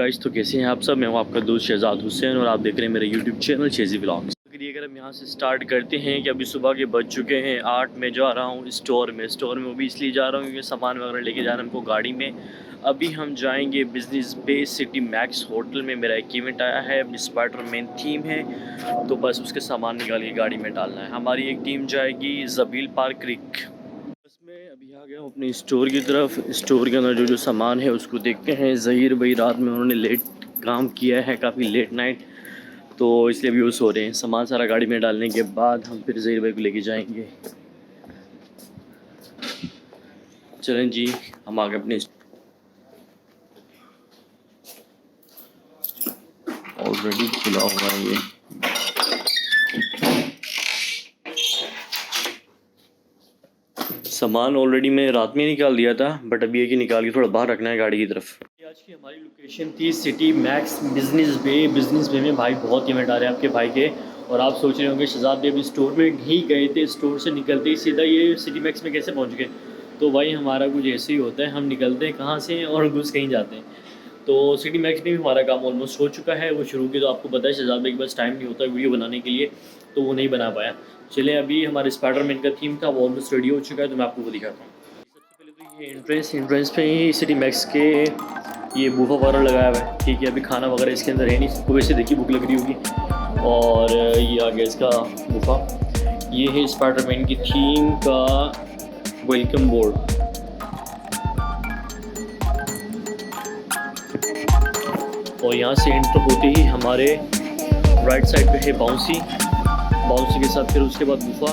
Guys, तो कैसे हैं आप सब। मैं हूं आपका दोस्त शहजाद हुसैन और आप देख रहे हैं मेरे यूट्यूब चैनल शाजी व्लॉग्स। अगर हम यहां से स्टार्ट करते हैं कि अभी सुबह के बज चुके हैं 8। मैं जा रहा हूं स्टोर में वो भी इसलिए जा रहा हूं क्योंकि सामान वगैरह लेके जाना हमको गाड़ी में। अभी हम जाएंगे बिजनेस बे सिटी मैक्स होटल में। मेरा एक इवेंट आया है, स्पाइडरमैन थीम है, तो बस उसके सामान निकाल के गाड़ी में डालना है। हमारी एक टीम जाएगी जबील पार्क क्रिक। मैं अभी आ गया हूँ अपने स्टोर की तरफ। स्टोर के अंदर जो सामान है उसको देखते हैं। ज़हीर भाई रात में उन्होंने लेट काम किया है, काफ़ी लेट नाइट, तो इसलिए भी वो सो रहे हैं। सामान सारा गाड़ी में डालने के बाद हम फिर ज़हीर भाई को लेके जाएंगे। चलें जी, हम आ गए अपने। ऑलरेडी खुला हुआ है ये। सामान ऑलरेडी मैंने रात में निकाल दिया था, बट अभी एक ही निकाल के थोड़ा बाहर रखना है गाड़ी की तरफ। आज की हमारी लोकेशन थी सिटी मैक्स बिजनेस बे में। भाई बहुत इवेंट आ रहे हैं आपके भाई के, और आप सोच रहे होंगे शहजाद भाई अभी स्टोर में ही गए थे, स्टोर से निकलते ही सीधा ये सिटी मैक्स में कैसे पहुंच गए। तो भाई हमारा कुछ ऐसे ही होता है, हम निकलते हैं कहाँ से और घुस कहीं जाते हैं। तो सिटी मैक्स में भी हमारा काम ऑलमोस्ट हो चुका है। वो शुरू की तो आपको पता है शहजाद भाई के पास टाइम नहीं होता वीडियो बनाने के लिए, तो वो नहीं बना पाया। चले, अभी हमारे स्पाइडरमैन का थीम था वो ऑलमोस्ट रेडी हो चुका है, तो मैं आपको वो दिखाता हूँ। सबसे पहले तो ये एंट्रेंस पे ही सिटी मैक्स के ये बूफा वगैरह लगाया हुआ है। ठीक है, अभी खाना वगैरह इसके अंदर है नहीं, सबको वैसे देखिए भूख लग रही होगी। और ये आ गया इसका बूफा। ये है स्पाइडरमैन की थीम का वेलकम बोर्ड। और यहाँ से एंटर होते ही हमारे राइट साइड पे है बाउंसी के साथ, फिर उसके बाद गुफा,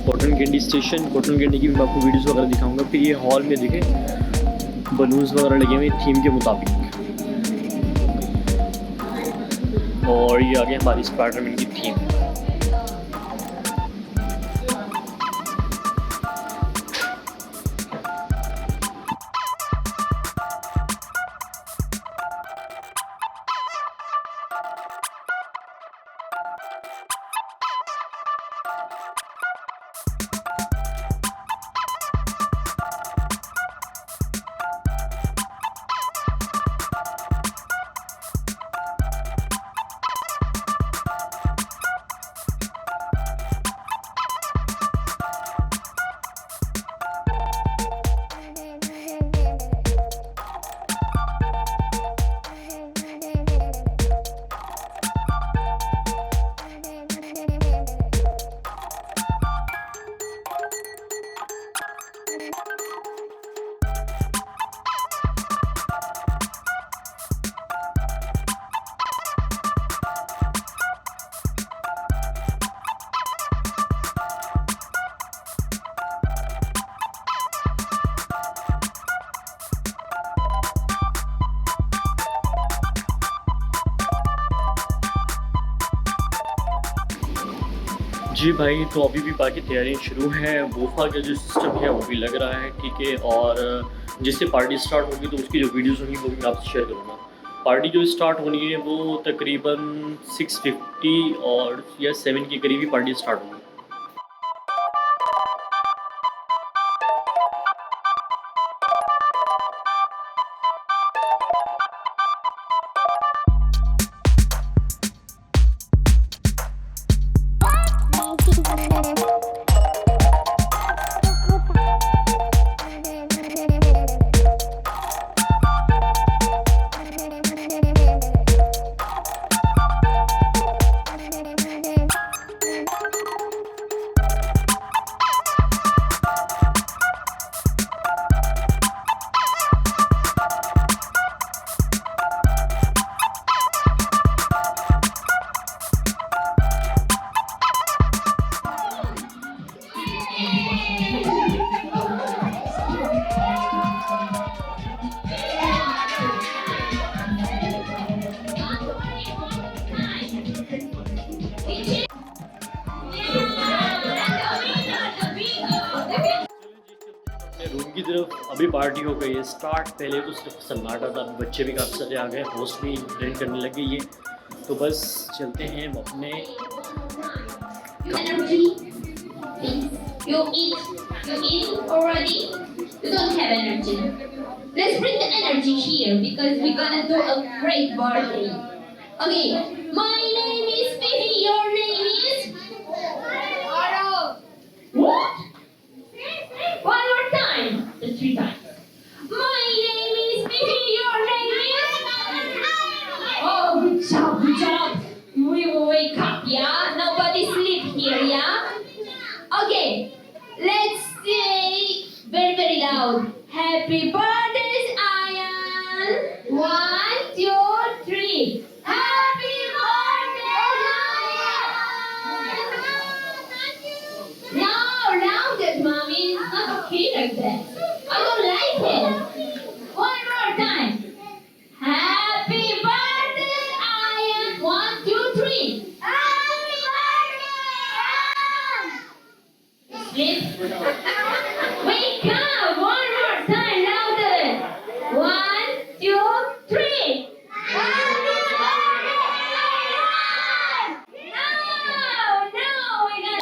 cotton candy station. Cotton candy की मैं आपको वीडियोस वगैरह दिखाऊंगा। फिर ये हॉल में देखे बलून्स वगैरह लगे हुए थीम के मुताबिक। और ये आगे हमारी स्पाइडरमैन की थीम। जी भाई, तो अभी भी बाकी तैयारियां शुरू हैं। वोफा का जो सिस्टम है वो भी लग रहा है, ठीक है। और जिससे पार्टी स्टार्ट होगी तो उसकी जो वीडियोस होंगी वो भी मैं आपसे शेयर करूँगा। पार्टी जो स्टार्ट होनी है वो तकरीबन 6:50 और या 7 के करीब ही पार्टी स्टार्ट होगी। रूम की तरफ अभी पार्टी हो गई है स्टार्ट। पहले तो सिर्फ सन्नाटा था, बच्चे भी काफ़ी सारे आ गए, होस्ट भी ड्रिंक करने लगे ये। तो बस चलते हैं हम अपने। You eat already? You don't have energy. Let's bring the energy here because we're gonna do a great birthday. Okay, my name is Fifi, your name is? What? One more time. Just 3 times. My name is Fifi, your name is? Oh, good job, good job. We will wake up, yeah? Nobody sleep here, yeah? Okay, let's say very, very loud. Happy birthday, Ayan. 1, 2, 3. Happy birthday, Ayan. No, louder, mommy. It's not okay like that. I don't like it. One more time. Happy birthday, Ayan. 1, 2, 3. Happy birthday, Ayan. Sleep. Wake up! One more time, louder! 1, 2, 3! Happy birthday! No, we got.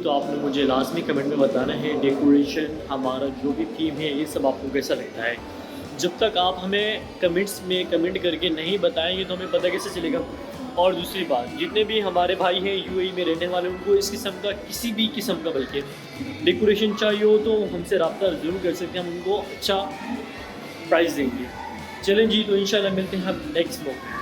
तो आपने मुझे लाजमी comment में बताना है decoration हमारा जो भी थीम है ये सब आपको कैसा लगता है। जब तक आप हमें कमेंट्स में कमेंट करके नहीं बताएंगे तो हमें पता कैसे चलेगा। और दूसरी बात, जितने भी हमारे भाई हैं यूएई में रहने वाले, उनको इस किस्म का किसी भी किस्म का बल्कि डेकोरेशन चाहिए हो तो हमसे रब्ता ज़रूर कर सकते हैं, हम उनको अच्छा प्राइस देंगे। चलें जी, तो इंशाल्लाह मिलते हैं हम नेक्स्ट ब्लॉग में।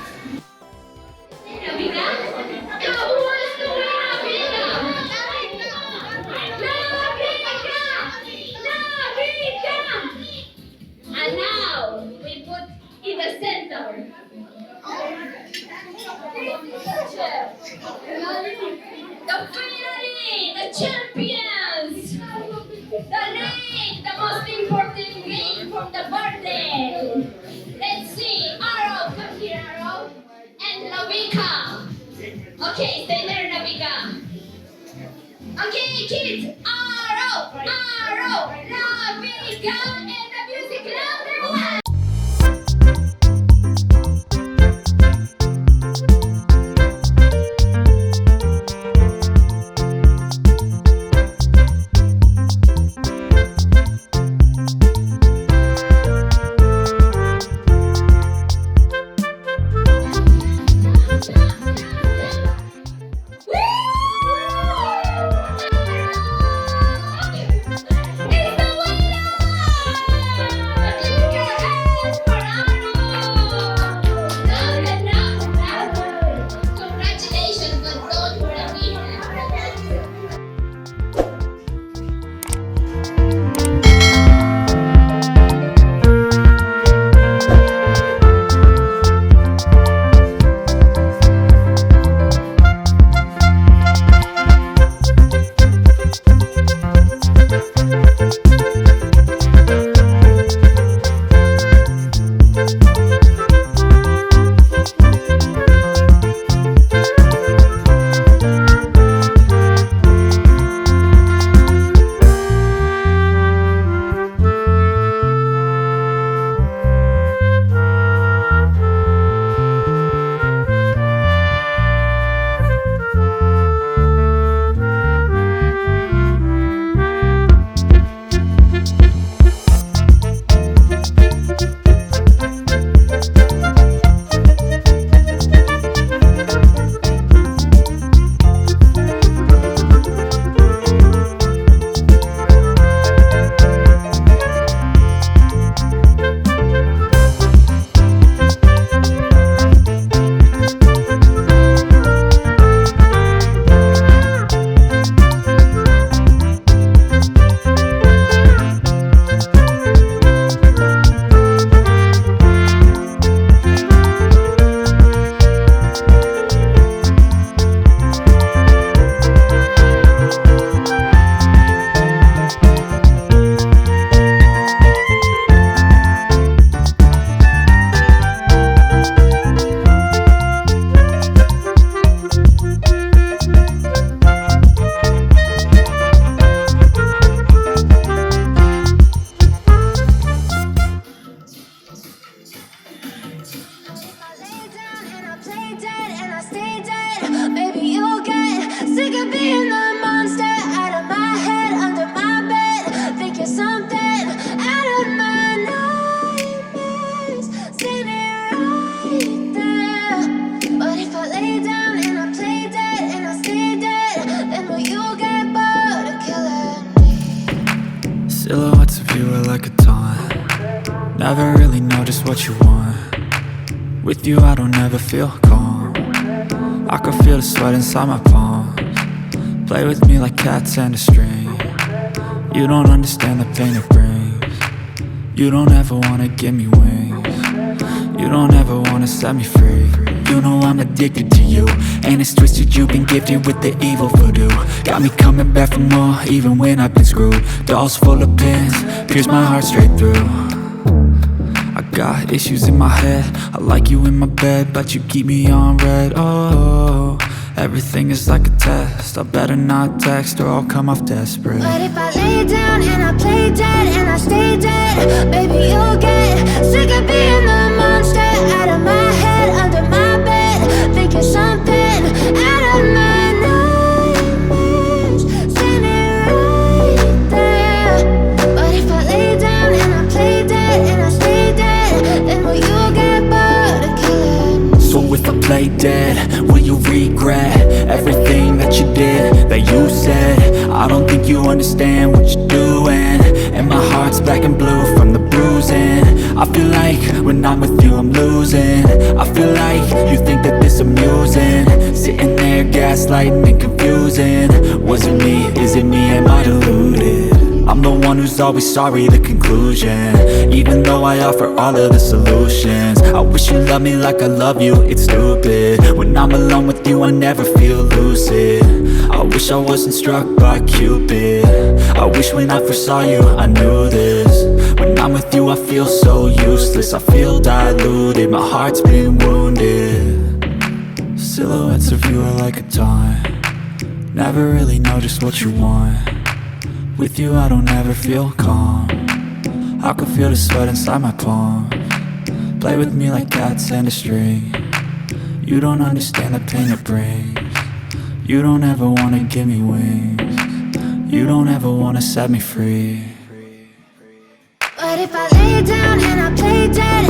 And now we put in the center. The finally, the champions. The lane, the most important game from the birthday. Let's see, Arrow, come here, Arrow. And Navika. Okay, stay there, Navika. Okay, kids, Arrow, Arrow, Navika, and the music louder. It's the winner! Never really know just what you want. With you I don't ever feel calm. I can feel the sweat inside my palms. Play with me like cats and a string. You don't understand the pain it brings. You don't ever wanna give me wings. You don't ever wanna set me free. You know I'm addicted to you, and it's twisted, you've been gifted with the evil voodoo. Got me coming back for more, even when I've been screwed. Dolls full of pins, pierce my heart straight through. I got issues in my head, I like you in my bed, but you keep me on red. Oh, everything is like a test, I better not text or I'll come off desperate. But if I lay down and I play dead and I stay dead, baby you'll get sick of being the monster out of my head, under my bed, thinking something out of my nightmares, standing right there. But if I lay down and I play dead and I stay dead, then will you get bored of killing? So if I play dead, will you regret everything that you did, that you said? I don't think you understand what you're doing, and my heart's black and blue from the bruising. I feel like when I'm with you I'm losing. I feel like you think that this amusing, sitting there gaslighting and confusing. Was it me? Is it me? Am I deluded? I'm the one who's always sorry, the conclusion, even though I offer all of the solutions. I wish you loved me like I love you, it's stupid. When I'm alone with you I never feel lucid. I wish I wasn't struck by Cupid. I wish when I first saw you I knew this. When I'm with you I feel so useless, I feel diluted, my heart's been wounded. Silhouettes of you are like a taunt. Never really know just what you want. With you I don't ever feel calm. I can feel the sweat inside my palms. Play with me like cats and a string. You don't understand the pain it brings. You don't ever wanna give me wings. You don't ever wanna set me free. But if I lay down and I play dead